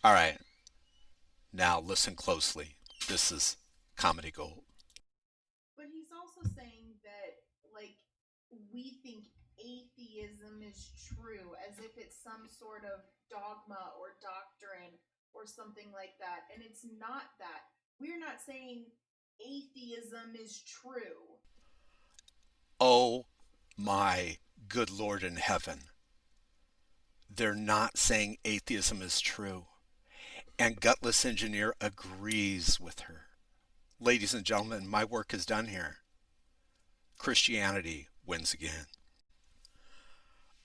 All right, now listen closely. This is comedy gold. But he's also saying that, like, we think atheism is true as if it's some sort of dogma or doctrine or something like that. And it's not that. We're not saying atheism is true. Oh my good Lord in heaven. They're not saying atheism is true. And Gutless Engineer agrees with her. Ladies and gentlemen, my work is done here. Christianity wins again.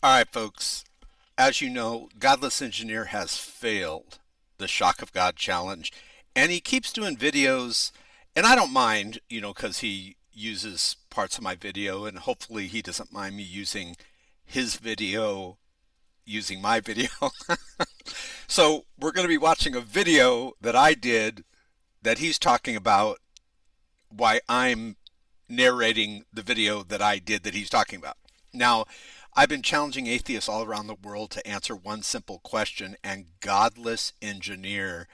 All right, folks. As you know, Godless Engineer has failed the Shock of God challenge, and he keeps doing videos, and I don't mind, because he uses parts of my video, and hopefully he doesn't mind me using his video using my video. So we're going to be watching a video that I did that he's talking about why I'm narrating the video that I did that he's talking about. Now, I've been challenging atheists all around the world to answer one simple question, and Godless Engineer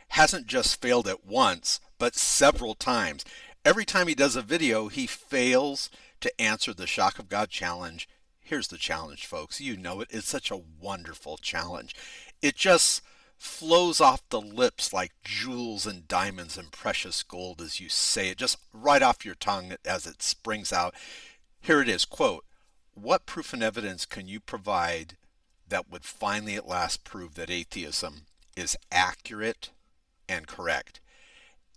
hasn't just failed it once, but several times. Every time he does a video, he fails to answer the Shock of God challenge. Here's the challenge, folks. You know it. It's such a wonderful challenge. It just flows off the lips like jewels and diamonds and precious gold as you say it, just right off your tongue as it springs out. Here it is, quote, "What proof and evidence can you provide that would finally at last prove that atheism is accurate and correct?"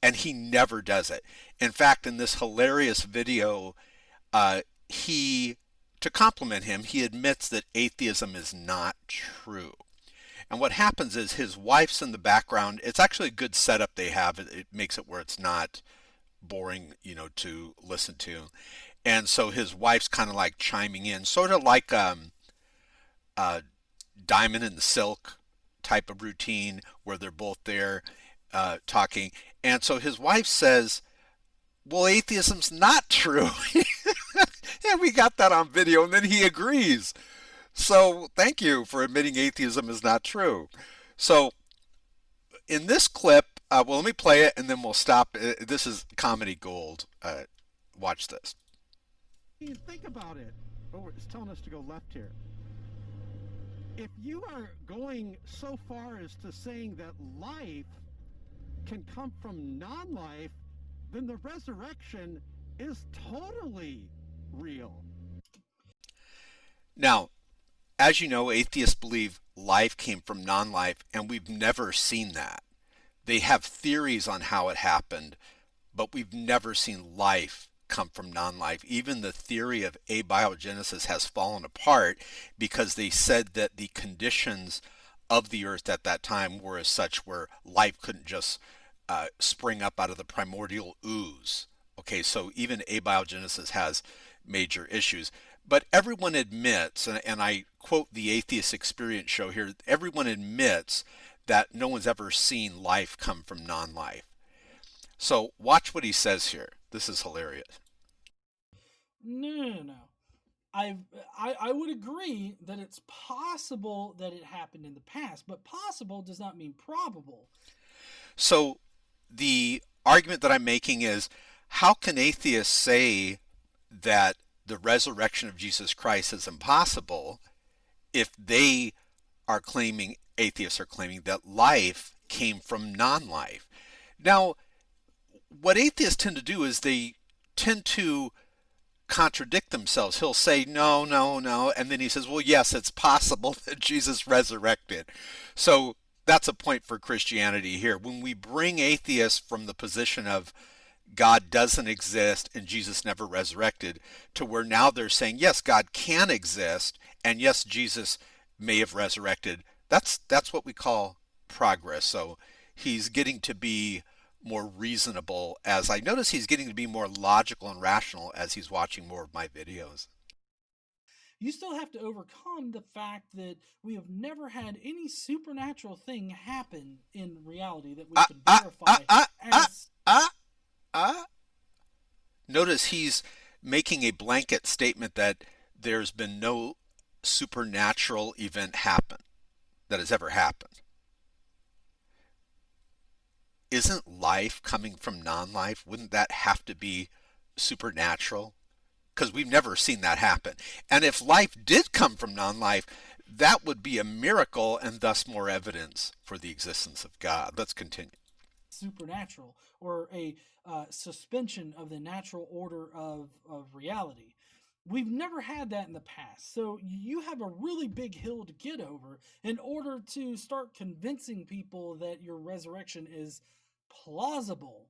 And he never does it. In fact, in this hilarious video, he, to compliment him, he admits that atheism is not true. And what happens is his wife's in the background. It's actually a good setup they have. It makes it where it's not boring, to listen to. And so his wife's kind of like chiming in, sort of like Diamond and the Silk type of routine where they're both there talking. And so his wife says, "Well, atheism's not true." And we got that on video, and then he agrees. So thank you for admitting atheism is not true. So in this clip, well, let me play it and then we'll stop. This is comedy gold. Watch this. Think about it. Oh, it's telling us to go left here. If you are going so far as to saying that life can come from non-life, then the resurrection is totally real. Now, as you know, atheists believe life came from non-life, and we've never seen that. They have theories on how it happened, but we've never seen life come from non-life. Even the theory of abiogenesis has fallen apart because they said that the conditions of the earth at that time were as such where life couldn't just spring up out of the primordial ooze. Okay, so even abiogenesis has major issues. But everyone admits, and I quote the Atheist Experience show here, everyone admits that no one's ever seen life come from non-life. So watch what he says here. This is hilarious. No. I would agree that it's possible that it happened in the past, but possible does not mean probable. So the argument that I'm making is, how can atheists say that the resurrection of Jesus Christ is impossible if they are claiming, atheists are claiming, that life came from non-life? Now, what atheists tend to do is they tend to contradict themselves. He'll say, no, no, no. And then he says, well, yes, it's possible that Jesus resurrected. So that's a point for Christianity here. When we bring atheists from the position of God doesn't exist and Jesus never resurrected to where now they're saying, yes, God can exist and yes, Jesus may have resurrected, that's what we call progress. So he's getting to be more reasonable, as I notice he's getting to be more logical and rational as he's watching more of my videos. You still have to overcome the fact that we have never had any supernatural thing happen in reality that we can verify as. Notice he's making a blanket statement that there's been no supernatural event happen that has ever happened. isn't life coming from non-life? Wouldn't that have to be supernatural? Because we've never seen that happen. And if life did come from non-life, that would be a miracle and thus more evidence for the existence of God. Let's continue. Supernatural, or a suspension of the natural order of reality. We've never had that in the past. So you have a really big hill to get over in order to start convincing people that your resurrection is plausible.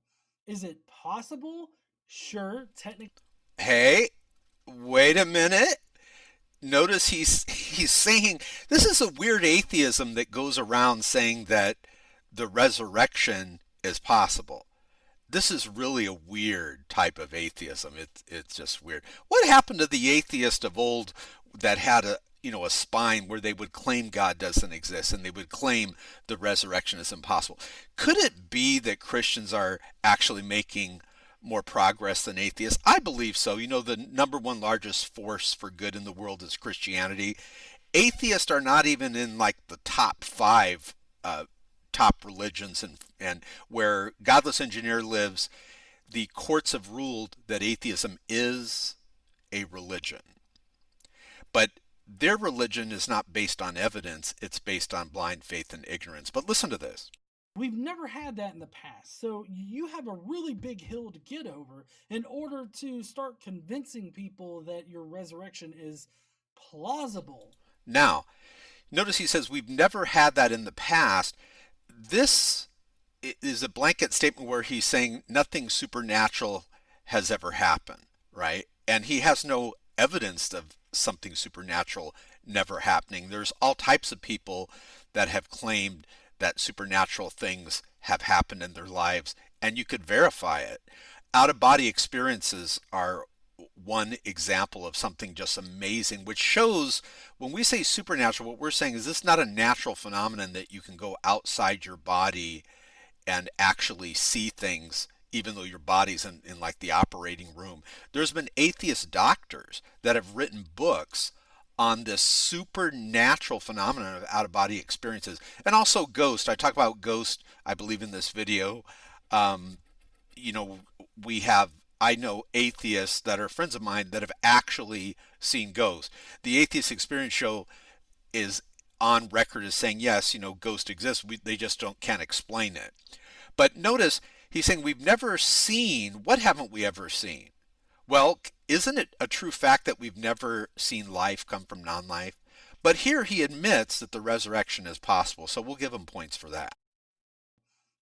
Is it possible? Sure, technically. Hey, wait a minute. Notice he's saying this is a weird atheism that goes around saying that the resurrection is possible. This is really a weird type of atheism. It's just weird. What happened to the atheist of old that had a spine where they would claim God doesn't exist and they would claim the resurrection is impossible? Could it be that Christians are actually making more progress than atheists? I believe so. The number one largest force for good in the world is Christianity. Atheists are not even in like the top five top religions, and where Godless Engineer lives, the courts have ruled that atheism is a religion. But their religion is not based on evidence, it's based on blind faith and ignorance. But listen to this. We've never had that in the past. So you have a really big hill to get over in order to start convincing people that your resurrection is plausible. Now, notice he says we've never had that in the past. This is a blanket statement where he's saying nothing supernatural has ever happened, right? And he has no evidence of something supernatural never happening. There's all types of people that have claimed that supernatural things have happened in their lives, and you could verify it. Out-of-body experiences are one example of something just amazing, which shows when we say supernatural, what we're saying is this is not a natural phenomenon that you can go outside your body and actually see things, even though your body's in like the operating room. There's been atheist doctors that have written books on this supernatural phenomenon of out-of-body experiences. And also ghost. I talk about ghost, I believe, in this video. I know atheists that are friends of mine that have actually seen ghosts. The Atheist Experience Show is on record as saying, yes, ghost exists. They just can't explain it. But notice he's saying we've never seen, what haven't we ever seen? Well, isn't it a true fact that we've never seen life come from non-life? But here he admits that the resurrection is possible, so we'll give him points for that.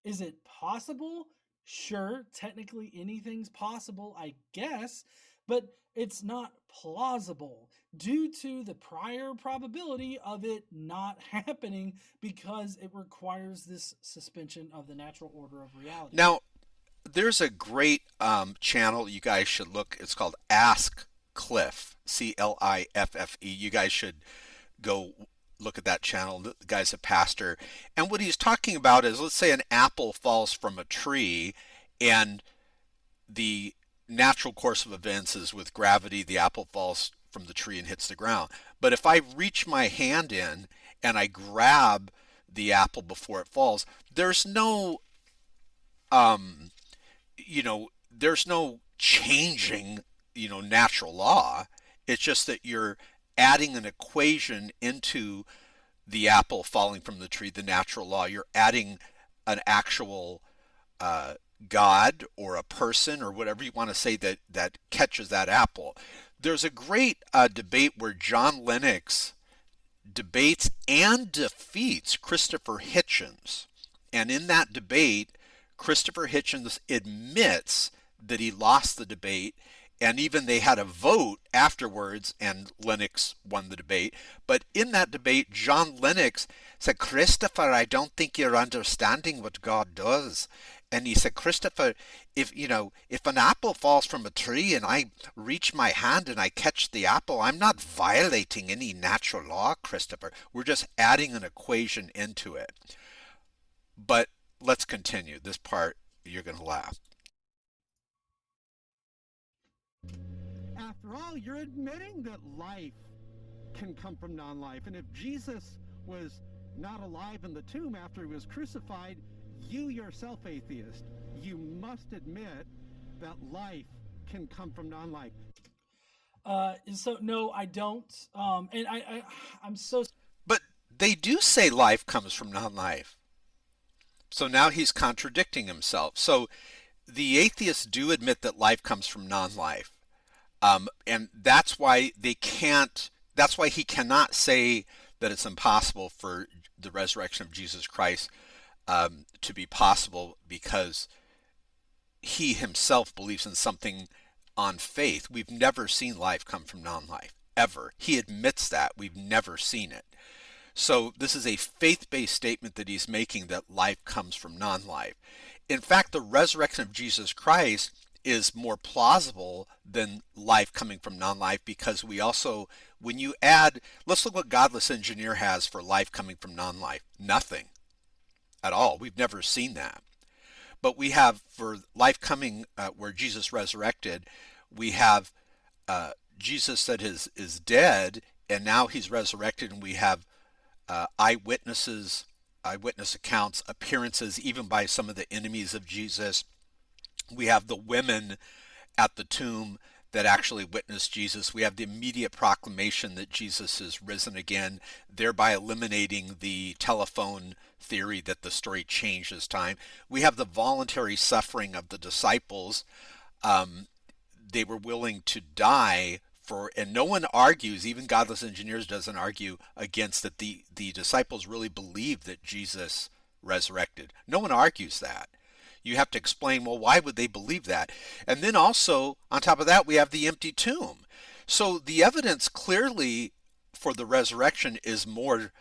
Is it possible? Sure, technically anything's possible, I guess, but it's not plausible due to the prior probability of it not happening because it requires this suspension of the natural order of reality. Now, there's a great channel you guys should look. It's called Ask Cliff, C-L-I-F-F-E. You guys should go look at that channel. The guy's a pastor. And what he's talking about is, let's say an apple falls from a tree, and the natural course of events is with gravity, the apple falls from the tree and hits the ground. But if I reach my hand in and I grab the apple before it falls, there's no there's no changing, natural law. It's just that you're adding an equation into the apple falling from the tree, the natural law. You're adding an actual God or a person or whatever you want to say that catches that apple. There's a great debate where John Lennox debates and defeats Christopher Hitchens. And in that debate, Christopher Hitchens admits that he lost the debate, and even they had a vote afterwards, and Lennox won the debate. But in that debate, John Lennox said, "Christopher, I don't think you're understanding what God does." And he said, "Christopher, if an apple falls from a tree and I reach my hand and I catch the apple, I'm not violating any natural law, Christopher. We're just adding an equation into it." But let's continue. This part, you're going to laugh. After all, you're admitting that life can come from non-life. And if Jesus was not alive in the tomb after he was crucified, you yourself, atheist, you must admit that life can come from non-life. So no, I don't. And I'm so. But they do say life comes from non-life. So now he's contradicting himself. So the atheists do admit that life comes from non-life. And that's why that's why he cannot say that it's impossible for the resurrection of Jesus Christ to be possible, because he himself believes in something on faith. We've never seen life come from non-life, ever. He admits that. We've never seen it. So this is a faith-based statement that he's making, that life comes from non-life. In fact, the resurrection of Jesus Christ is more plausible than life coming from non-life, because we also, when you add, let's look what Godless Engineer has for life coming from non-life. Nothing at all. We've never seen that. But we have for life coming where Jesus resurrected, we have Jesus that is dead, and now he's resurrected, and we have eyewitness accounts, appearances even by some of the enemies of Jesus. We have the women at the tomb that actually witnessed Jesus. We have the immediate proclamation that Jesus is risen again, thereby eliminating the telephone theory that the story changed as time. We have the voluntary suffering of the disciples. They were willing to die for, and no one argues, even Godless Engineers doesn't argue against that the disciples really believed that Jesus resurrected. No one argues that. You have to explain, well, why would they believe that? And then also, on top of that, we have the empty tomb. So the evidence clearly for the resurrection is more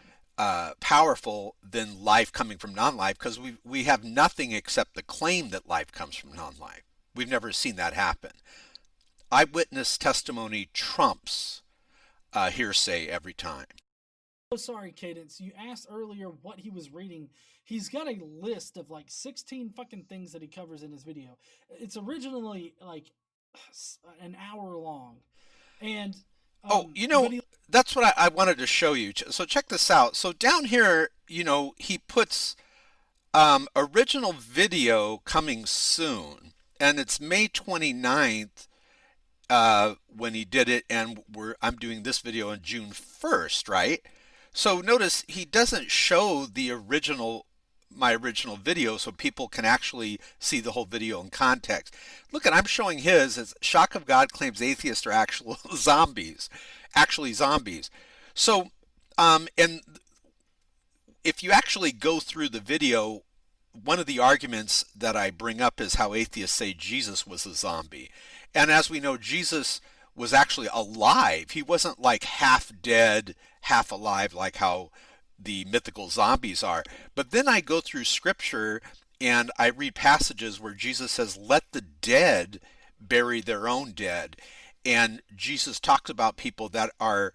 powerful than life coming from non-life, because we have nothing except the claim that life comes from non-life. We've never seen that happen. Eyewitness testimony trumps hearsay every time. So sorry, Cadence. You asked earlier what he was reading. He's got a list of like 16 fucking things that he covers in his video. It's originally like an hour long. And that's what I wanted to show you. So check this out. So down here, he puts original video coming soon, and it's May 29th when he did it, and I'm doing this video on June 1st, right? So notice he doesn't show my original video so people can actually see the whole video in context. Look, I'm showing his. It's Shock of God claims atheists are actually zombies. So, and if you actually go through the video, one of the arguments that I bring up is how atheists say Jesus was a zombie. And as we know, Jesus was actually alive. He wasn't like half dead, half alive like how the mythical zombies are. But then I go through scripture and I read passages where Jesus says, let the dead bury their own dead. And Jesus talks about people that are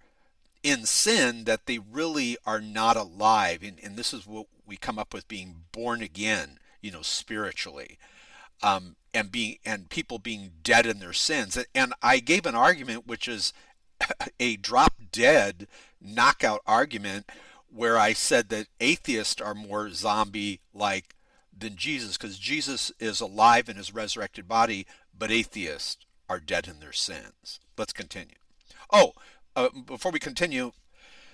in sin, that they really are not alive. And this is what we come up with, being born again, spiritually. And people being dead in their sins. And I gave an argument which is a drop dead knockout argument, where I said that atheists are more zombie-like than Jesus, because Jesus is alive in his resurrected body, but atheists are dead in their sins. Let's continue. Before we continue,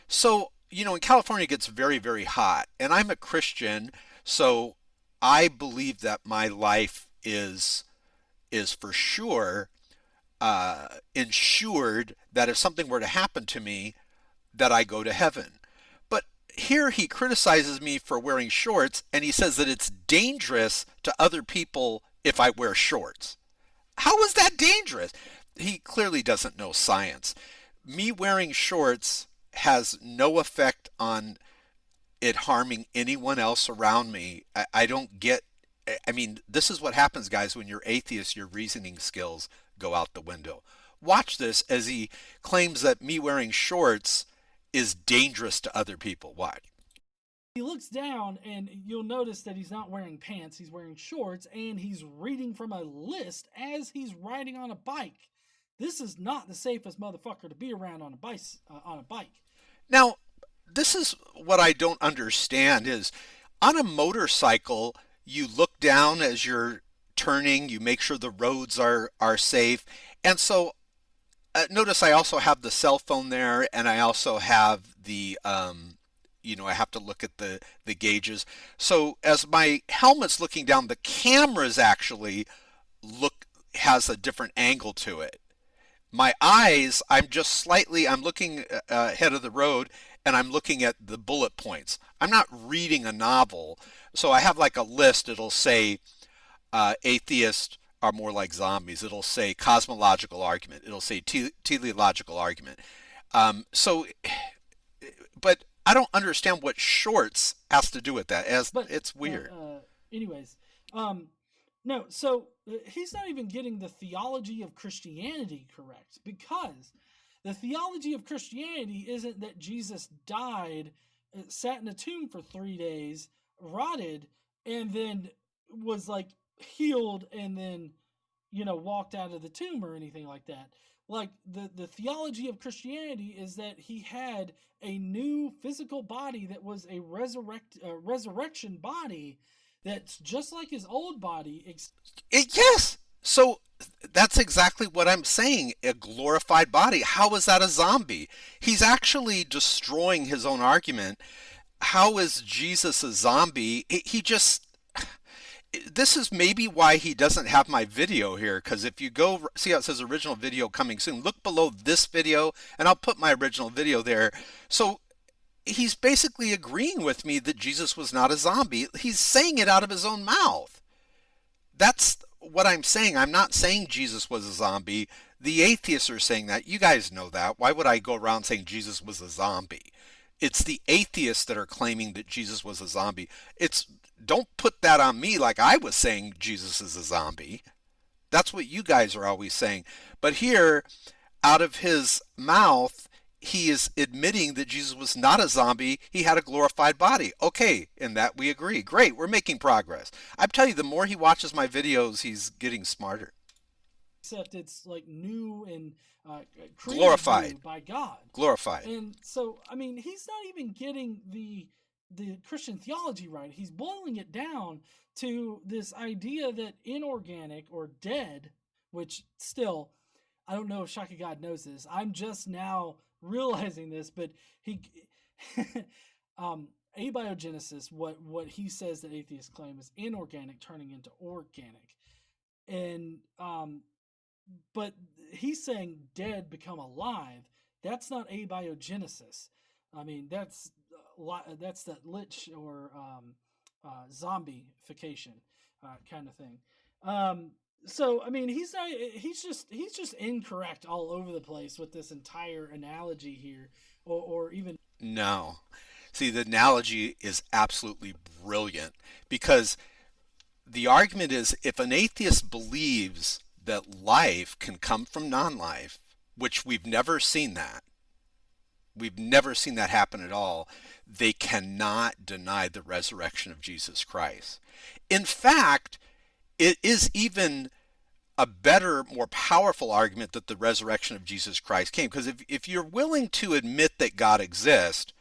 so, in California it gets very, very hot, and I'm a Christian, so I believe that my life is for sure ensured that if something were to happen to me, that I go to heaven. But here he criticizes me for wearing shorts, and he says that it's dangerous to other people if I wear shorts. How is that dangerous? He clearly doesn't know science. Me wearing shorts has no effect on it harming anyone else around me. I don't get, this is what happens, guys, when you're atheist. Your reasoning skills go out the window. Watch this as he claims that me wearing shorts is dangerous to other people. Watch. He looks down and you'll notice that he's not wearing pants, he's wearing shorts, and he's reading from a list as he's riding on a bike. This is not the safest motherfucker to be around on a bike. Now, this is what I don't understand is, on a motorcycle, you look down as you're turning, you make sure the roads are safe. And so notice I also have the cell phone there, and I also have I have to look at the gauges. So as my helmet's looking down, the camera's actually look has a different angle to it. My eyes, I'm looking ahead of the road, and I'm looking at the bullet points. I'm not reading a novel. So I have like a list. It'll say atheists are more like zombies. It'll say cosmological argument. It'll say teleological argument. So, but I don't understand what shorts has to do with that. As But it's weird. anyways, um, no. So he's not even getting the theology of Christianity correct, because the theology of Christianity isn't that Jesus died, sat in a tomb for 3 days, rotted, and then was like healed, and then walked out of the tomb or anything like that. Like the theology of Christianity is that he had a new physical body that was a resurrection body that's just like his old body. Yes. So that's exactly what I'm saying. A glorified body. How is that a zombie? He's actually destroying his own argument. How is Jesus a zombie? He just. This is maybe why he doesn't have my video here, because if you go see how it says original video coming soon, look below this video, and I'll put my original video there. So he's basically agreeing with me that Jesus was not a zombie. He's saying it out of his own mouth. That's what I'm saying. I'm not saying Jesus was a zombie. The atheists are saying that. You guys know that. Why would I go around saying Jesus was a zombie? It's the atheists that are claiming that Jesus was a zombie. Don't put that on me like I was saying Jesus is a zombie. That's what you guys are always saying. But here, out of his mouth, he is admitting that Jesus was not a zombie. He had a glorified body. Okay, in that we agree. Great, we're making progress. I tell you, the more he watches my videos, he's getting smarter. Except it's like new and created Glorified. by God. Glorified. And so, I mean, he's not even getting the Christian theology right. He's boiling it down to this idea that inorganic or dead, which still, I don't know if ShockofGod knows this. I'm just now realizing this, but he, abiogenesis, what he says that atheists claim is inorganic turning into organic, and but he's saying dead become alive. That's not abiogenesis. I mean, that's that lich or zombification kind of thing. So I mean, he's just incorrect all over the place with this entire analogy here, or even No. See, the analogy is absolutely brilliant because the argument is if an atheist believes that life can come from non-life, which we've never seen that, we've never seen that happen at all, they cannot deny the resurrection of Jesus Christ. In fact, it is even a better, more powerful argument that the resurrection of Jesus Christ came. Because if you're willing to admit that God exists,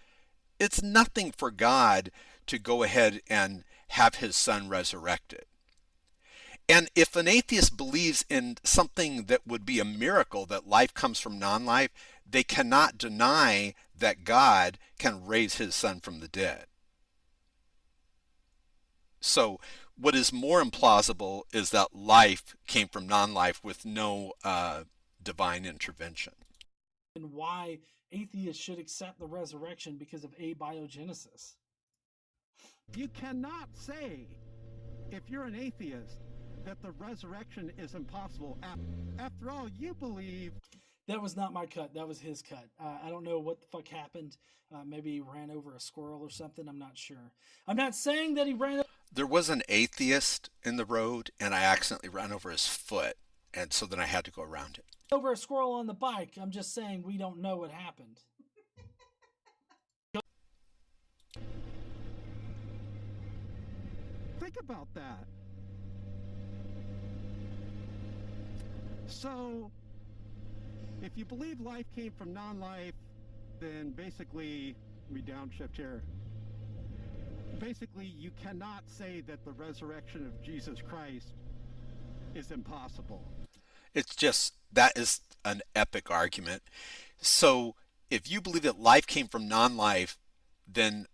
it's nothing for God to go ahead and have his son resurrected. And if an atheist believes in something that would be a miracle, that life comes from non-life, they cannot deny that God can raise his son from the dead. So what is more implausible is that life came from non-life with no divine intervention. and why atheists should accept the resurrection because of abiogenesis. You cannot say, if you're an atheist, that the resurrection is impossible. After all, you believe. That was not my cut. That was his cut. I don't know what the fuck happened. Maybe he ran over a squirrel or something. I'm not sure. I'm not saying that he ran. There was an atheist in the road, and I accidentally ran over his foot, and so then I had to go around it. Over a squirrel on the bike. I'm just saying we don't know what happened. Think about that. So, if you believe life came from non-life, then basically, we downshift here. basically, you cannot say that the resurrection of Jesus Christ is impossible. It's just, that is an epic argument. So if you believe that life came from non-life, then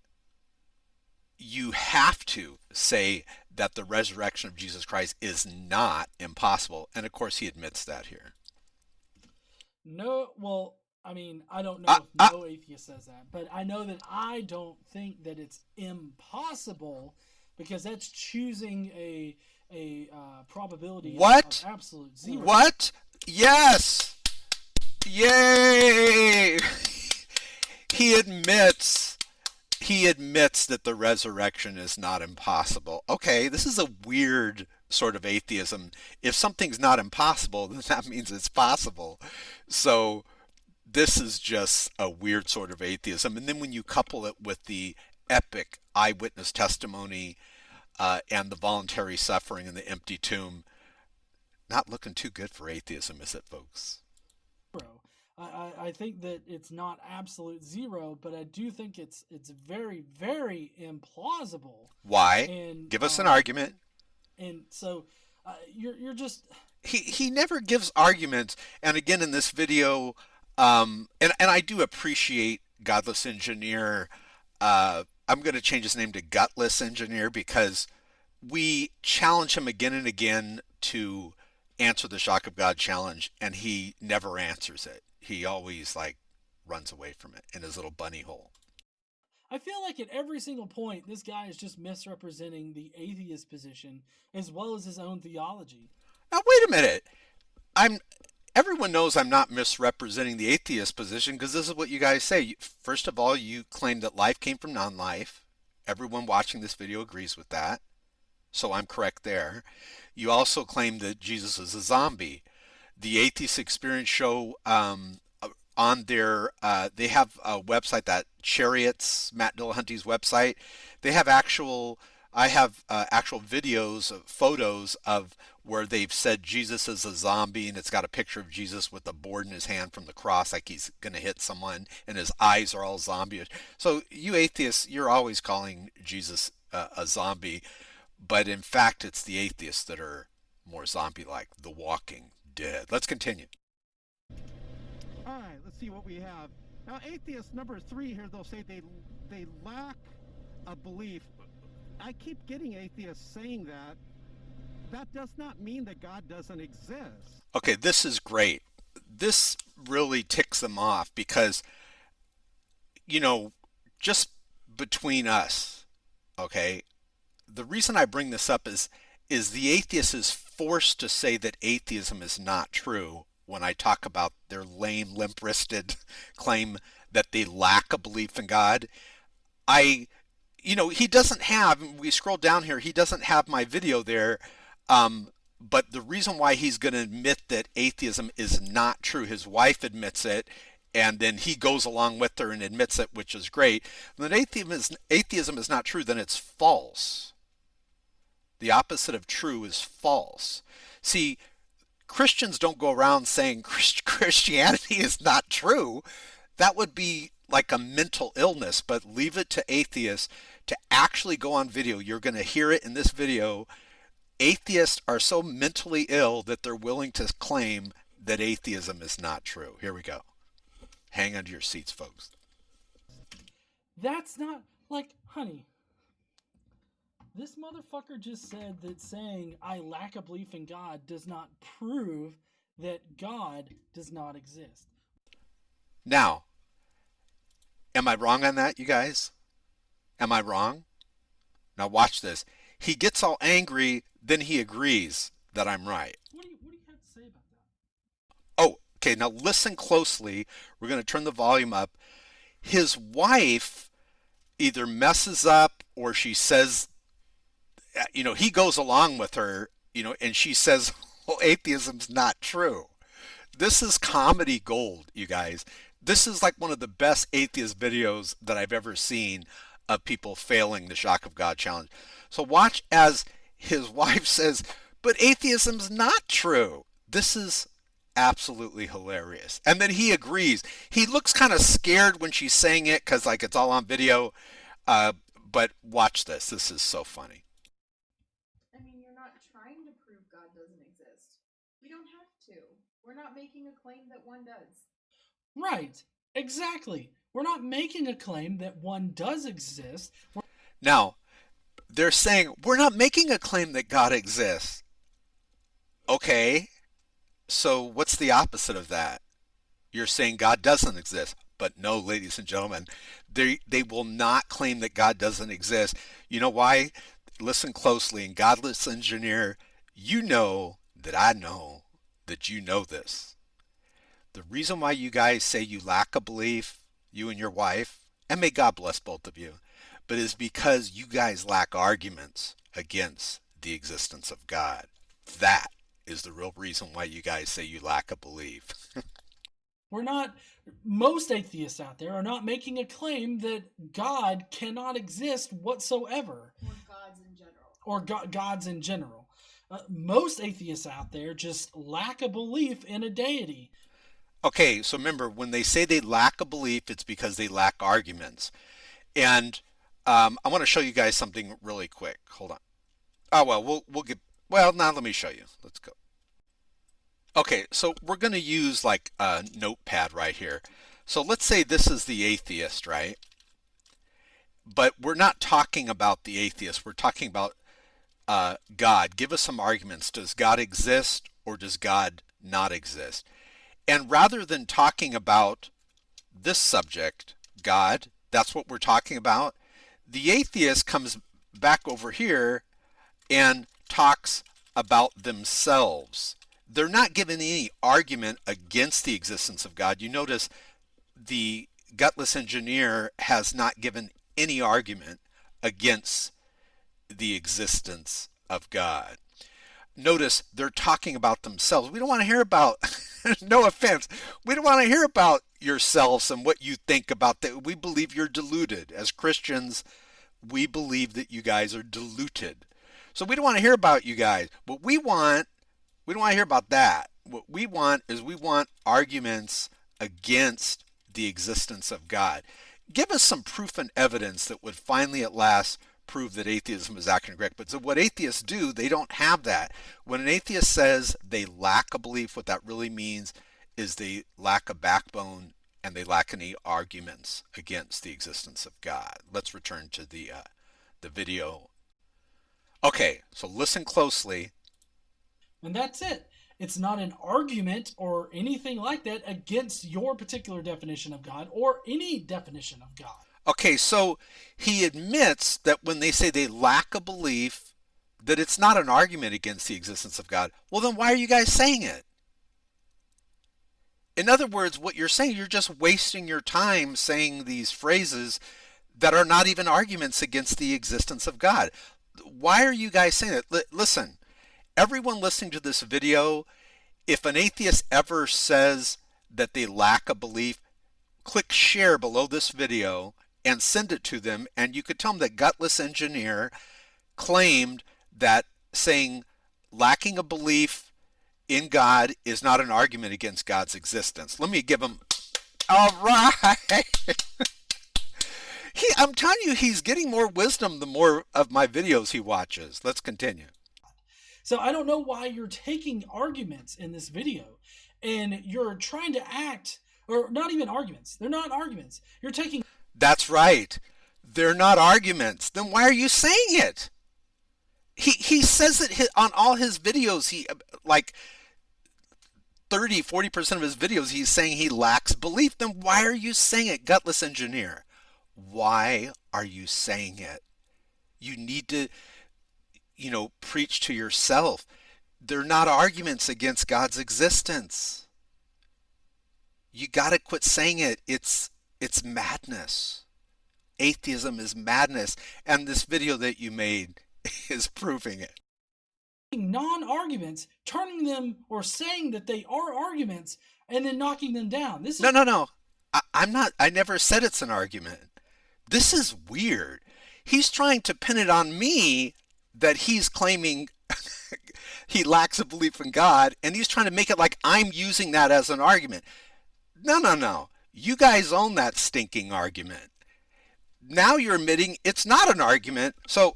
you have to say that the resurrection of Jesus Christ is not impossible. And of course, he admits that here. No, well, I mean, I don't know Ah, if no atheist says that, but I know that I don't think that it's impossible, because that's choosing a probability What? of absolute zero. What? Yes! Yay! He admits that the resurrection is not impossible. Okay, this is a weird sort of atheism. If something's not impossible, then that means it's possible. So this is just a weird sort of atheism. And then when you couple it with the epic eyewitness testimony and the voluntary suffering and the empty tomb, not looking too good for atheism, is it, folks? I think that it's not absolute zero, but I do think it's very, very implausible. Why? And Give us an argument. And so you're just He never gives arguments. And again, in this video, and I do appreciate Godless Engineer. I'm going to change his name to Gutless Engineer, because we challenge him again and again to answer the Shock of God challenge, and he never answers it. He always runs away from it in his little bunny hole. I feel like at every single point, this guy is just misrepresenting the atheist position as well as his own theology. Now wait a minute. Everyone knows I'm not misrepresenting the atheist position, because this is what you guys say. First of all, you claim that life came from non-life. Everyone watching this video agrees with that. So I'm correct there. You also claim that Jesus is a zombie. The Atheist Experience show on their, they have a website, that Chariots, Matt Dillahunty's website. They have I have actual videos, photos of where they've said Jesus is a zombie, and it's got a picture of Jesus with a board in his hand from the cross, like he's going to hit someone, and his eyes are all zombie. So you atheists, you're always calling Jesus a zombie, but in fact, it's the atheists that are more zombie-like, the walking dead. Let's continue. All right, let's see what we have. Now, atheist number 3 here, they'll say they lack a belief. I keep getting atheists saying that. That does not mean that God doesn't exist. Okay, this is great. This really ticks them off, because, just between us, okay, the reason I bring this up is the atheist is forced to say that atheism is not true when I talk about their lame, limp-wristed claim that they lack a belief in God. He doesn't have, we scroll down here, he doesn't have my video there, but the reason why he's going to admit that atheism is not true, his wife admits it, and then he goes along with her and admits it, which is great. When atheism is not true, then it's false. The opposite of true is false. See, Christians don't go around saying Christianity is not true. That would be like a mental illness, but leave it to atheists to actually go on video. You're going to hear it in this video. Atheists are so mentally ill that they're willing to claim that atheism is not true. Here we go. Hang onto your seats, folks. That's not, honey, this motherfucker just said that saying I lack a belief in God does not prove that God does not exist. Now, am I wrong on that, you guys? Am I wrong? Now watch this. He gets all angry, then he agrees that I'm right. What do you have to say about that? Oh, okay, now listen closely. We're going to turn the volume up. His wife either messes up, or she says, he goes along with her, and she says, well, atheism's not true. This is comedy gold, you guys. This is like one of the best atheist videos that I've ever seen of people failing the Shock of God challenge. So watch as his wife says, but atheism's not true. This is absolutely hilarious. And then he agrees. He looks kind of scared when she's saying it, because it's all on video. But watch this. This is so funny. I mean, you're not trying to prove God doesn't exist. We don't have to. We're not making a claim that one does. Right. Exactly. We're not making a claim that one does exist. Now, they're saying, we're not making a claim that God exists. Okay, so what's the opposite of that? You're saying God doesn't exist. But no, ladies and gentlemen, they will not claim that God doesn't exist. You know why? Listen closely. And Godless Engineer, you know that I know that you know this. The reason why you guys say you lack a belief, you and your wife, and may God bless both of you, but is because you guys lack arguments against the existence of God. That is the real reason why you guys say you lack a belief. We're not, most atheists out there are not making a claim that God cannot exist whatsoever. Or gods in general. Or gods in general. Most atheists out there just lack a belief in a deity. Okay, so remember, when they say they lack a belief, it's because they lack arguments. And I want to show you guys something really quick. Hold on. Oh, well, we'll get, well, now let me show you. Let's go. Okay, so we're going to use like a notepad right here. So let's say this is the atheist, right? But we're not talking about the atheist. We're talking about God. Give us some arguments. Does God exist or does God not exist? And rather than talking about this subject, God, that's what we're talking about, the atheist comes back over here and talks about themselves. They're not giving any argument against the existence of God. You notice the Gutless Engineer has not given any argument against the existence of God. Notice they're talking about themselves. We don't want to hear about, no offense, we don't want to hear about yourselves and what you think about that. We believe you're deluded. As Christians, we believe that you guys are deluded. So we don't want to hear about you guys. What we want, we don't want to hear about that. What we want is we want arguments against the existence of God. Give us some proof and evidence that would finally at last prove that atheism is actually correct. But so what atheists do, they don't have that. When an atheist says they lack a belief, what that really means is they lack a backbone and they lack any arguments against the existence of God. Let's return to the video. Okay, so listen closely. And that's it. It's not an argument or anything like that against your particular definition of God or any definition of God. Okay, so he admits that when they say they lack a belief, that it's not an argument against the existence of God. Well, then why are you guys saying it? In other words, what you're saying, you're just wasting your time saying these phrases that are not even arguments against the existence of God. Why are you guys saying it? Listen, everyone listening to this video, if an atheist ever says that they lack a belief, click share below this video and send it to them, and you could tell them that Gutless Engineer claimed that saying lacking a belief in God is not an argument against God's existence. Let me give him, all right. I'm telling you, he's getting more wisdom the more of my videos he watches. Let's continue. So I don't know why you're taking arguments in this video and you're trying to act, or not even arguments. They're not arguments. You're taking... That's right. They're not arguments. Then why are you saying it? He says it on all his videos. He, like 30-40% of his videos, he's saying he lacks belief. Then why are you saying it, Gutless Engineer? Why are you saying it? You need to, preach to yourself. They're not arguments against God's existence. You got to quit saying it. It's madness. Atheism is madness. And this video that you made is proving it. Non-arguments, turning them or saying that they are arguments and then knocking them down. This is... No. I never said it's an argument. This is weird. He's trying to pin it on me that he's claiming he lacks a belief in God, and he's trying to make it like I'm using that as an argument. No. You guys own that stinking argument. now you're admitting it's not an argument. So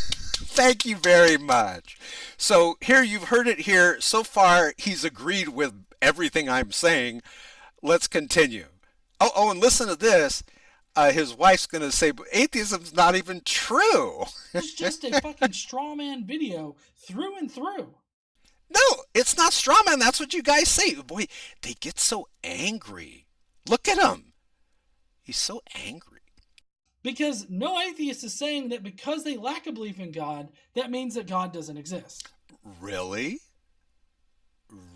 thank you very much. So here you've heard it here. So far, he's agreed with everything I'm saying. Let's continue. Oh, and listen to this. His wife's going to say, atheism's not even true. It's just a fucking straw man video through and through. No, it's not straw man. That's what you guys say. Boy, they get so angry. Look at him. He's so angry. Because no atheist is saying that because they lack a belief in God, that means that God doesn't exist. Really?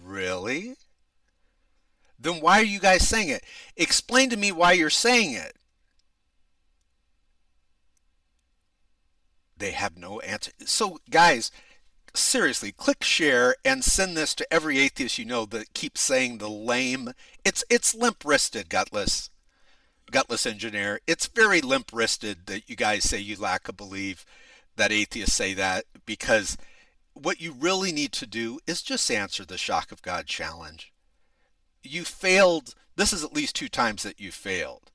Really? Then why are you guys saying it? Explain to me why you're saying it. They have no answer. So, guys, seriously, click share and send this to every atheist you know that keeps saying the lame. It's limp-wristed, Gutless engineer. It's very limp-wristed that you guys say you lack a belief, that atheists say that, because what you really need to do is just answer the Shock of God challenge. You failed. This is at least 2 times that you failed.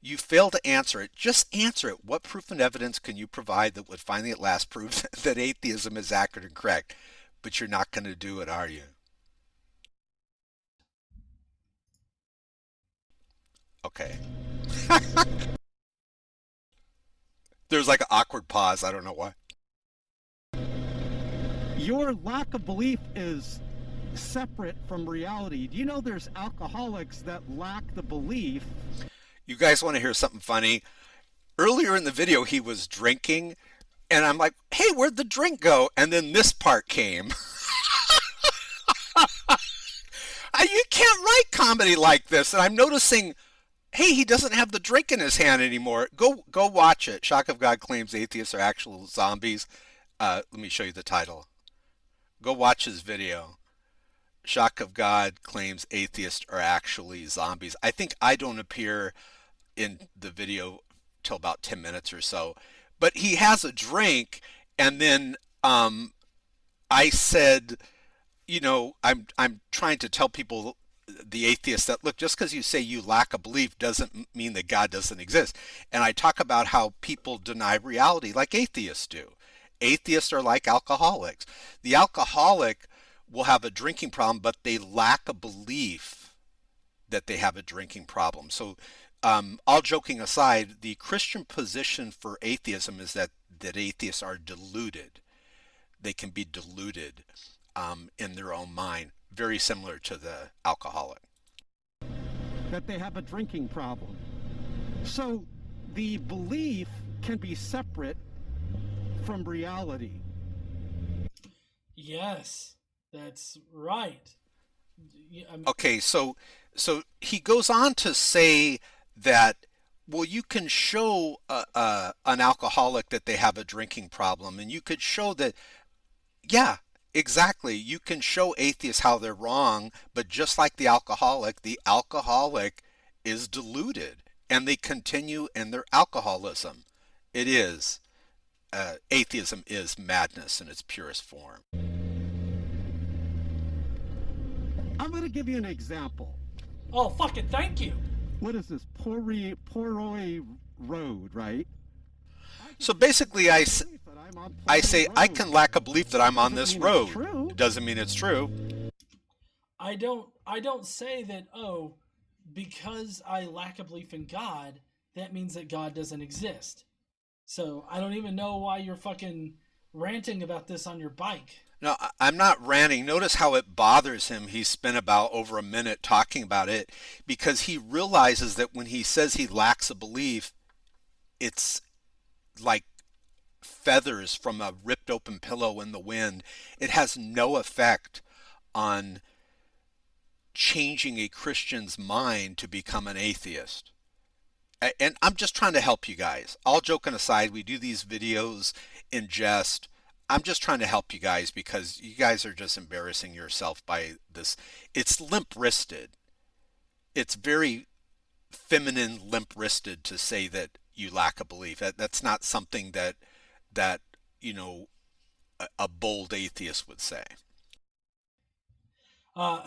You failed to answer it. Just answer it. What proof and evidence can you provide that would finally at last prove that atheism is accurate and correct? But you're not going to do it, are you? Okay. There's like an awkward pause. I don't know why. Your lack of belief is separate from reality. Do you know there's alcoholics that lack the belief? You guys want to hear something funny? Earlier in the video, he was drinking, and I'm like, hey, where'd the drink go? And then this part came. You can't write comedy like this. And I'm noticing, hey, he doesn't have the drink in his hand anymore. Go watch it. Shock of God claims atheists are actual zombies. Let me show you the title. Go watch his video. Shock of God claims atheists are actually zombies. I think I don't appear in the video till about 10 minutes or so. But he has a drink, and then I said, you know, I'm trying to tell people, the atheists, that look, just because you say you lack a belief doesn't mean that God doesn't exist. And I talk about how people deny reality like atheists do. Atheists are like alcoholics. The alcoholic will have a drinking problem, but they lack a belief that they have a drinking problem. So all joking aside, the Christian position for atheism is that atheists are deluded. They can be deluded in their own mind, very similar to the alcoholic. That they have a drinking problem. So the belief can be separate from reality. Yes, that's right. Okay, so he goes on to say that, well, you can show an alcoholic that they have a drinking problem, and you could show that, yeah, exactly, you can show atheists how they're wrong, but just like the alcoholic is deluded, and they continue in their alcoholism. It is. Atheism is madness in its purest form. I'm going to give you an example. Oh, fucking thank you. What is this? Poroy Road, right? So basically, I say I can lack a belief that I'm on this road. It doesn't mean it's true. I don't say that, oh, because I lack a belief in God, that means that God doesn't exist. So I don't even know why you're fucking ranting about this on your bike. No, I'm not ranting. Notice how it bothers him. He spent about over a minute talking about it because he realizes that when he says he lacks a belief, it's like feathers from a ripped open pillow in the wind. It has no effect on changing a Christian's mind to become an atheist. And I'm just trying to help you guys. All joking aside, we do these videos in jest. I'm just trying to help you guys because you guys are just embarrassing yourself by this. It's limp-wristed. It's very feminine, limp-wristed to say that you lack a belief. That's not something that you know, a bold atheist would say.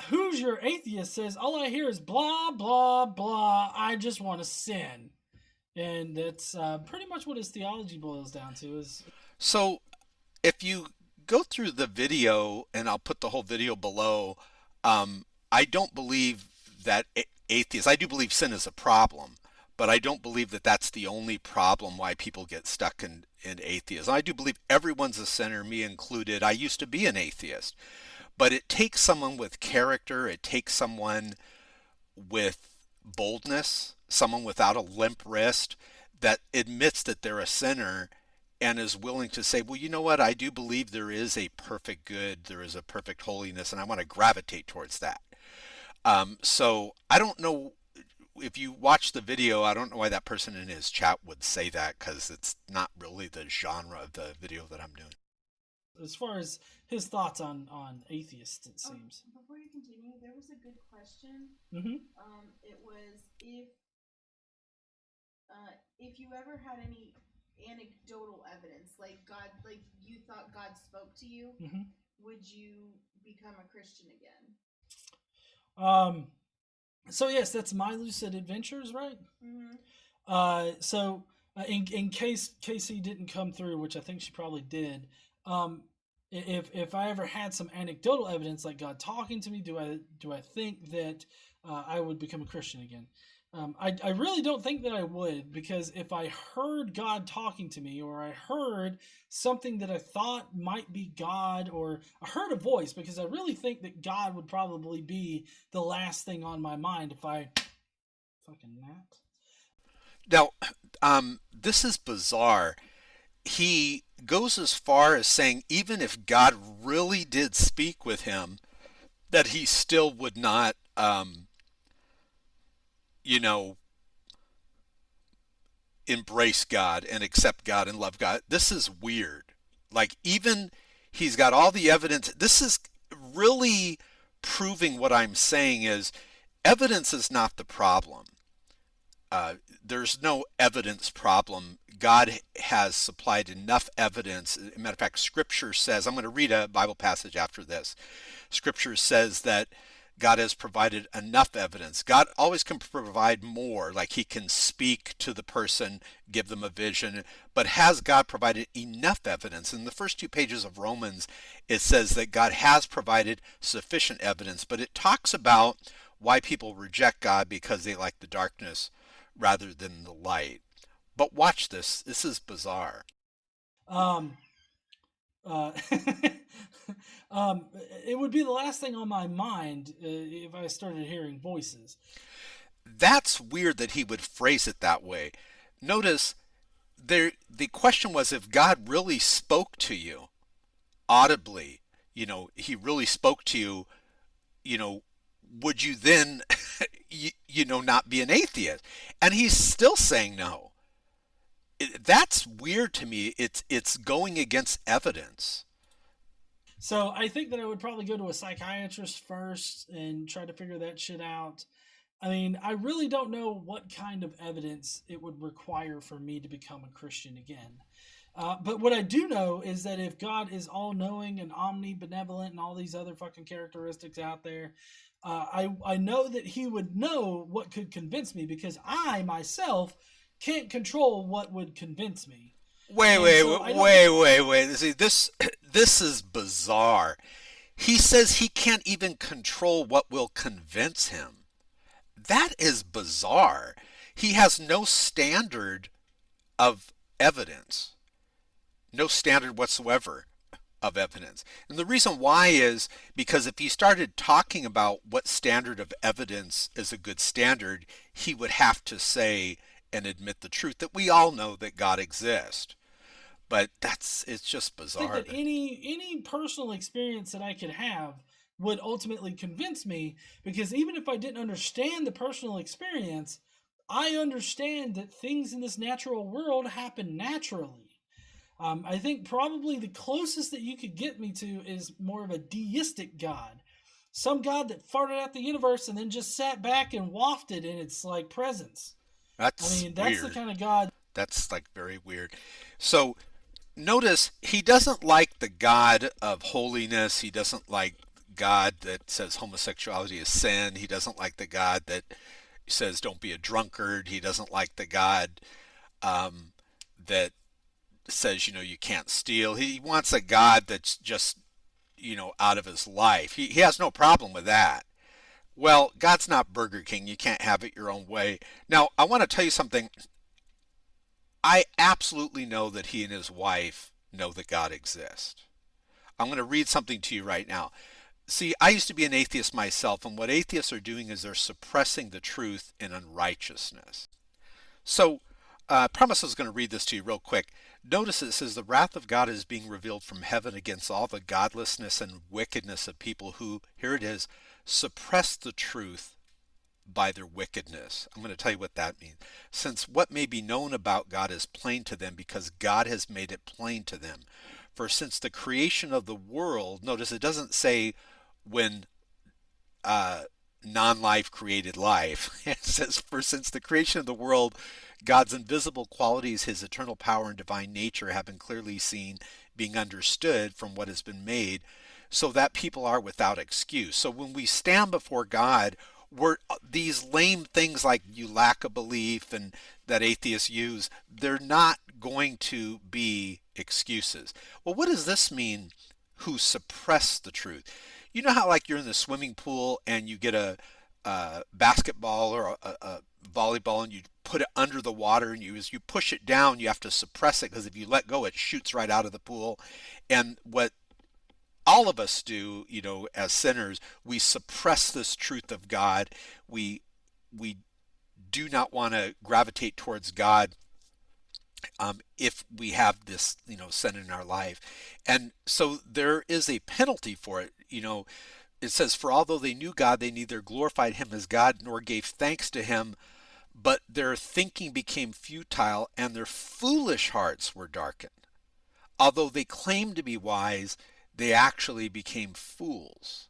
Who's your atheist says, all I hear is blah, blah, blah, I just want to sin. And that's pretty much what his theology boils down to. Is So if you go through the video, and I'll put the whole video below, I don't believe that atheists, I do believe sin is a problem, but I don't believe that that's the only problem why people get stuck in atheism. I do believe everyone's a sinner, me included. I used to be an atheist, but it takes someone with character, it takes someone with boldness, someone without a limp wrist that admits that they're a sinner and is willing to say, well, you know what? I do believe there is a perfect good, there is a perfect holiness, and I want to gravitate towards that. So I don't know if you watch the video, I don't know why that person in his chat would say that because it's not really the genre of the video that I'm doing. as far as his thoughts on atheists, it seems. Before you continue, there was a good question. Mm-hmm. It was if you ever had any anecdotal evidence, like God, like you thought God spoke to you, Mm-hmm. would you become a Christian again? So yes, that's My Lucid Adventures, right? So in case Casey didn't come through, which I think she probably did, if I ever had some anecdotal evidence like God talking to me, do I think that I would become a Christian again? I really don't think that I would, because if I heard God talking to me, or I heard something that I thought might be God, or I heard a voice, because I really think that God would probably be the last thing on my mind if I fucking napped. Now, this is bizarre. He goes as far as saying even if God really did speak with him, that he still would not, you know, embrace God and accept God and love God. This is weird. Like, even he's got all the evidence. This is really proving what I'm saying is evidence is not the problem. There's no evidence problem. God has supplied enough evidence. As a matter of fact, Scripture says, I'm going to read a Bible passage after this. Scripture says that God has provided enough evidence. God always can provide more, like he can speak to the person, give them a vision, but has God provided enough evidence? In the first 2 pages of Romans, it says that God has provided sufficient evidence, but it talks about why people reject God because they like the darkness rather than the light. But watch this. This is bizarre. Um, uh, it would be the last thing on my mind if I started hearing voices. That's weird that he would phrase it that way. Notice there, the question was if God really spoke to you audibly, he really spoke to you, you know, would you then, not be an atheist? And he's still saying no. That's weird to me. It's going against evidence. So I think that I would probably go to a psychiatrist first and try to figure that shit out. I mean, I really don't know what kind of evidence it would require for me to become a Christian again. But what I do know is that if God is all-knowing and omnibenevolent and all these other fucking characteristics out there, I know that he would know what could convince me, because I myself can't control what would convince me. Wait. See, this is bizarre. He says he can't even control what will convince him. That is bizarre. He has no standard of evidence. No standard whatsoever of evidence. And the reason why is because if he started talking about what standard of evidence is a good standard, he would have to say and admit the truth that we all know that God exists. But it's just bizarre. I think that any personal experience that I could have would ultimately convince me, because even if I didn't understand the personal experience, I understand that things in this natural world happen naturally. I think probably the closest that you could get me to is more of a deistic God. Some God that farted out the universe and then just sat back and wafted in its like presence. That's that's weird. the kind of God. That's like very weird. So notice he doesn't like the God of holiness. He doesn't like God that says homosexuality is sin. He doesn't like the God that says don't be a drunkard. He doesn't like the God um, that says, you can't steal. He wants a God that's just, out of his life. He has no problem with that. Well, God's not Burger King. You can't have it your own way. Now, I want to tell you something. I absolutely know that he and his wife know that God exists. I'm going to read something to you right now. See, I used to be an atheist myself, and what atheists are doing is they're suppressing the truth in unrighteousness. So, I promise I was going to read this to you real quick. Notice it says, the wrath of God is being revealed from heaven against all the godlessness and wickedness of people who, here it is, suppress the truth by their wickedness. I'm going to tell you what that means. Since what may be known about God is plain to them because God has made it plain to them. For since the creation of the world, notice it doesn't say when non-life created life. It says, for since the creation of the world, God's invisible qualities, his eternal power and divine nature have been clearly seen, being understood from what has been made, so that people are without excuse. So when we stand before God, we're these lame things like you lack a belief and that atheists use, they're not going to be excuses. Well, what does this mean, who suppress the truth? You know how like you're in the swimming pool and you get a basketball or a volleyball and you put it under the water, and as you push it down, you have to suppress it because if you let go, it shoots right out of the pool. And what all of us do, as sinners, we suppress this truth of God. We do not want to gravitate towards God if we have this, sin in our life. And so there is a penalty for it. It says, for although they knew God, they neither glorified him as God nor gave thanks to him, but their thinking became futile and their foolish hearts were darkened. Although they claimed to be wise, they actually became fools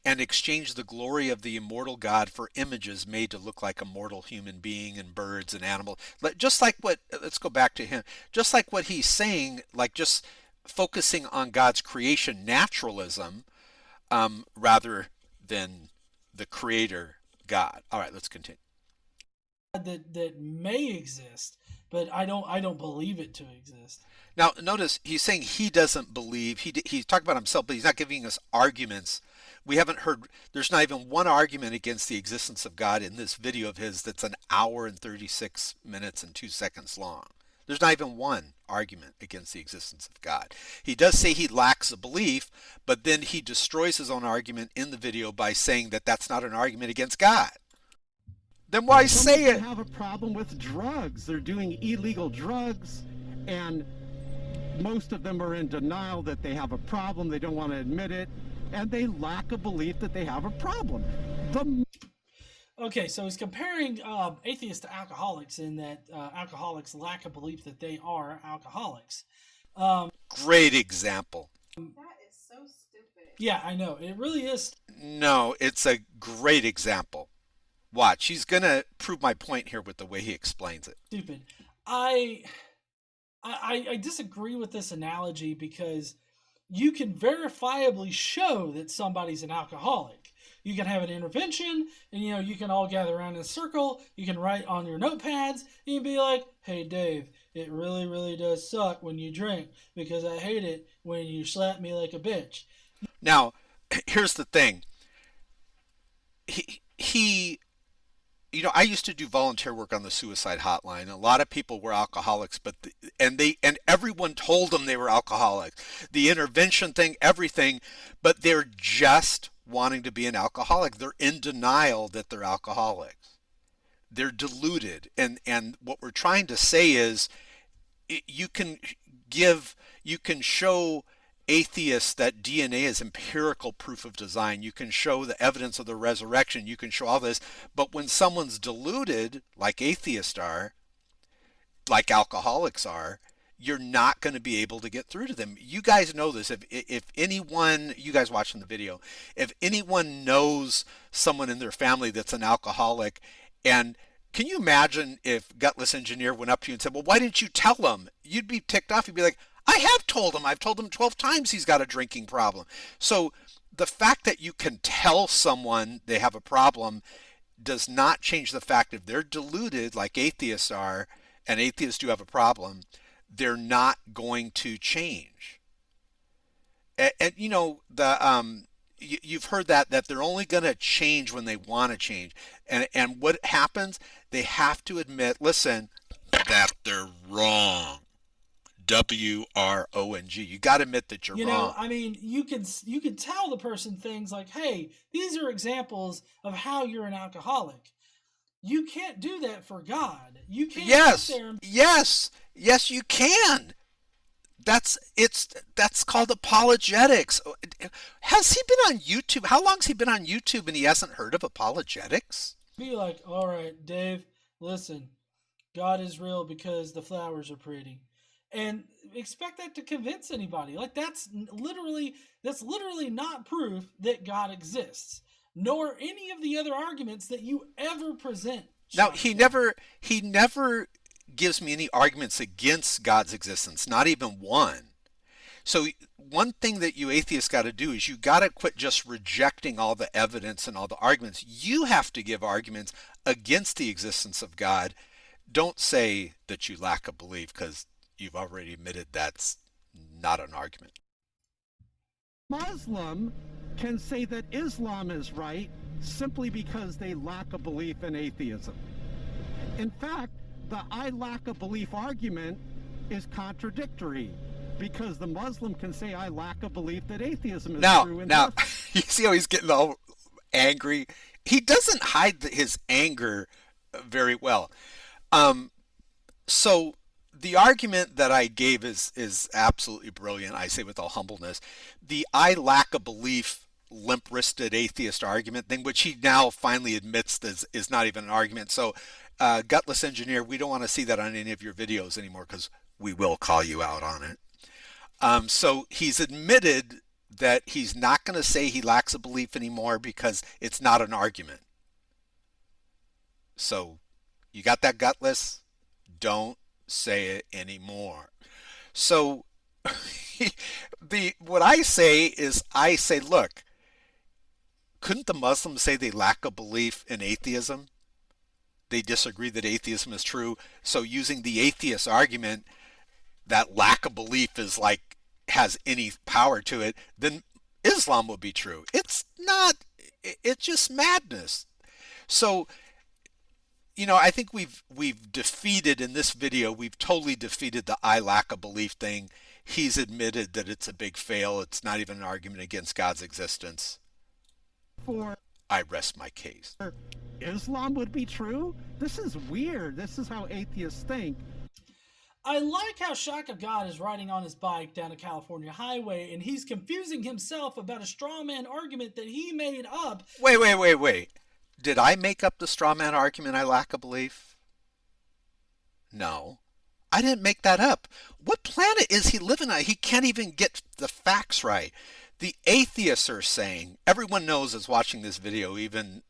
and exchanged the glory of the immortal God for images made to look like a mortal human being and birds and animals. Just like let's go back to him, just like what he's saying, like just focusing on God's creation, naturalism, rather than the creator God. All right, let's continue. That may exist, but I don't believe it to exist. Now, notice he's saying he doesn't believe. He's talking about himself, but he's not giving us arguments. We haven't heard, there's not even one argument against the existence of God in this video of his that's an hour and 36 minutes and 2 seconds long. There's not even one argument against the existence of God. He does say he lacks a belief, but then he destroys his own argument in the video by saying that that's not an argument against God. Then why say it? They have a problem with drugs. They're doing illegal drugs, and most of them are in denial that they have a problem. They don't want to admit it, and they lack a belief that they have a problem. Okay, so he's comparing atheists to alcoholics in that alcoholics lack a belief that they are alcoholics. Great example. That is so stupid. Yeah, I know. It really is. No, it's a great example. Watch, he's going to prove my point here with the way he explains it. Stupid. I disagree with this analogy because you can verifiably show that somebody's an alcoholic. You can have an intervention, and you can all gather around in a circle. You can write on your notepads, and you can be like, "Hey, Dave, it really, really does suck when you drink because I hate it when you slap me like a bitch." Now, here's the thing. I used to do volunteer work on the suicide hotline. A lot of people were alcoholics, and everyone told them they were alcoholics. The intervention thing, everything, but they're just wanting to be an alcoholic. They're in denial that they're alcoholics. They're deluded, and what we're trying to say is, you can show atheists that DNA is empirical proof of design. You can show the evidence of the resurrection. You can show all this. But when someone's deluded, like atheists are, like alcoholics are, you're not going to be able to get through to them. You guys know this. If anyone, you guys watching the video, if anyone knows someone in their family that's an alcoholic, and can you imagine if Gutless Engineer went up to you and said, well, why didn't you tell them? You'd be ticked off. You'd be like, I have told him. I've told him 12 times he's got a drinking problem. So the fact that you can tell someone they have a problem does not change the fact if they're deluded like atheists are, and atheists do have a problem, they're not going to change. And you know you've heard that they're only going to change when they want to change. And what happens? They have to admit, listen, that they're wrong. WRONG. You got to admit that you're You know, wrong. I mean, you could tell the person things like, "Hey, these are examples of how you're an alcoholic." You can't do that for God. You can't sit Yes, there and yes, yes, you can. That's called apologetics. Has he been on YouTube? How long's he been on YouTube and he hasn't heard of apologetics? be like, "All right, Dave, listen, God is real because the flowers are pretty." And expect that to convince anybody. Like that's literally not proof that God exists, nor any of the other arguments that you ever present. Now Shock of God. he never gives me any arguments against God's existence, not even one. So one thing that you atheists got to do is you got to quit just rejecting all the evidence and all the arguments. You have to give arguments against the existence of God. Don't say that you lack a belief because you've already admitted that's not an argument. Muslim can say that Islam is right simply because they lack a belief in atheism. In fact, the I lack a belief argument is contradictory because the Muslim can say I lack a belief that atheism is true. And Now, you see how he's getting all angry? He doesn't hide his anger very well. Um, so the argument that I gave is absolutely brilliant. I say with all humbleness, the I lack a belief limp-wristed atheist argument thing, which he now finally admits is not even an argument. So, gutless engineer, we don't want to see that on any of your videos anymore because we will call you out on it. So he's admitted that he's not going to say he lacks a belief anymore because it's not an argument. So you got that, gutless? Don't say it anymore. So what I say is look, couldn't the Muslims say they lack a belief in atheism? They disagree that atheism is true. So using the atheist argument that lack of belief is like has any power to it, then Islam would be true. It's not. It's just madness. So I think we've defeated in this video. We've totally defeated the I lack a belief thing. He's admitted that it's a big fail. It's not even an argument against God's existence. for I rest my case. Islam would be true? This is weird. This is how atheists think. I like how Shock of God is riding on his bike down a California highway and he's confusing himself about a straw man argument that he made up. Wait. Did I make up the straw man argument I lack a belief? No. I didn't make that up. What planet is he living on? He can't even get the facts right. The atheists are saying, everyone knows is watching this video, even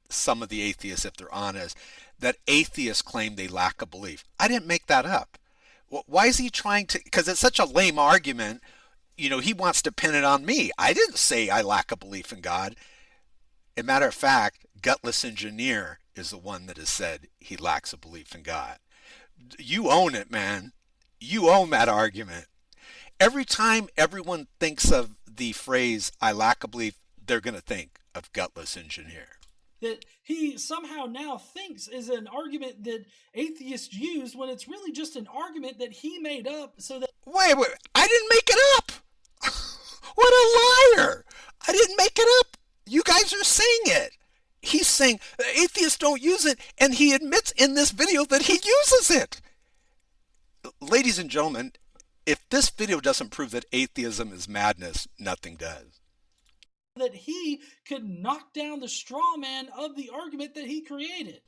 some of the atheists, if they're honest, that atheists claim they lack a belief. I didn't make that up. Why is he trying to, because it's such a lame argument, he wants to pin it on me. I didn't say I lack a belief in God. As a matter of fact, Gutless Engineer is the one that has said he lacks a belief in God. You own it, man. You own that argument. Every time everyone thinks of the phrase, I lack a belief, they're going to think of Gutless Engineer. That he somehow now thinks is an argument that atheists use when it's really just an argument that he made up so that Wait, I didn't make it up. What a liar. I didn't make it up. You guys are saying it. He's saying atheists don't use it, and he admits in this video that he uses it. Ladies and gentlemen, if this video doesn't prove that atheism is madness, nothing does. he could knock down the straw man of the argument that he created.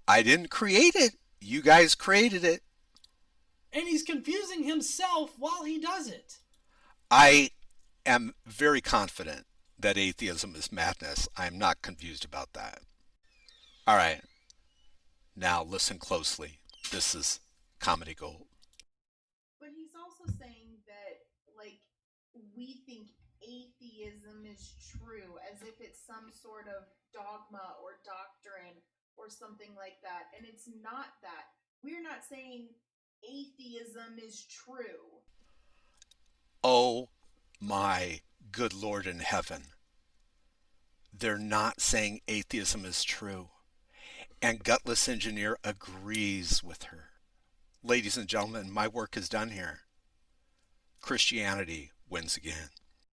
I didn't create it. You guys created it. And he's confusing himself while he does it. I am very confident that atheism is madness. I am not confused about that. All right. Now listen closely. This is comedy gold. But he's also saying that, like, we think atheism is true as if it's some sort of dogma or doctrine or something like that. And it's not that. We're not saying atheism is true. Oh my good Lord in heaven. They're not saying atheism is true. And Gutless Engineer agrees with her. Ladies and gentlemen, my work is done here. Christianity wins again.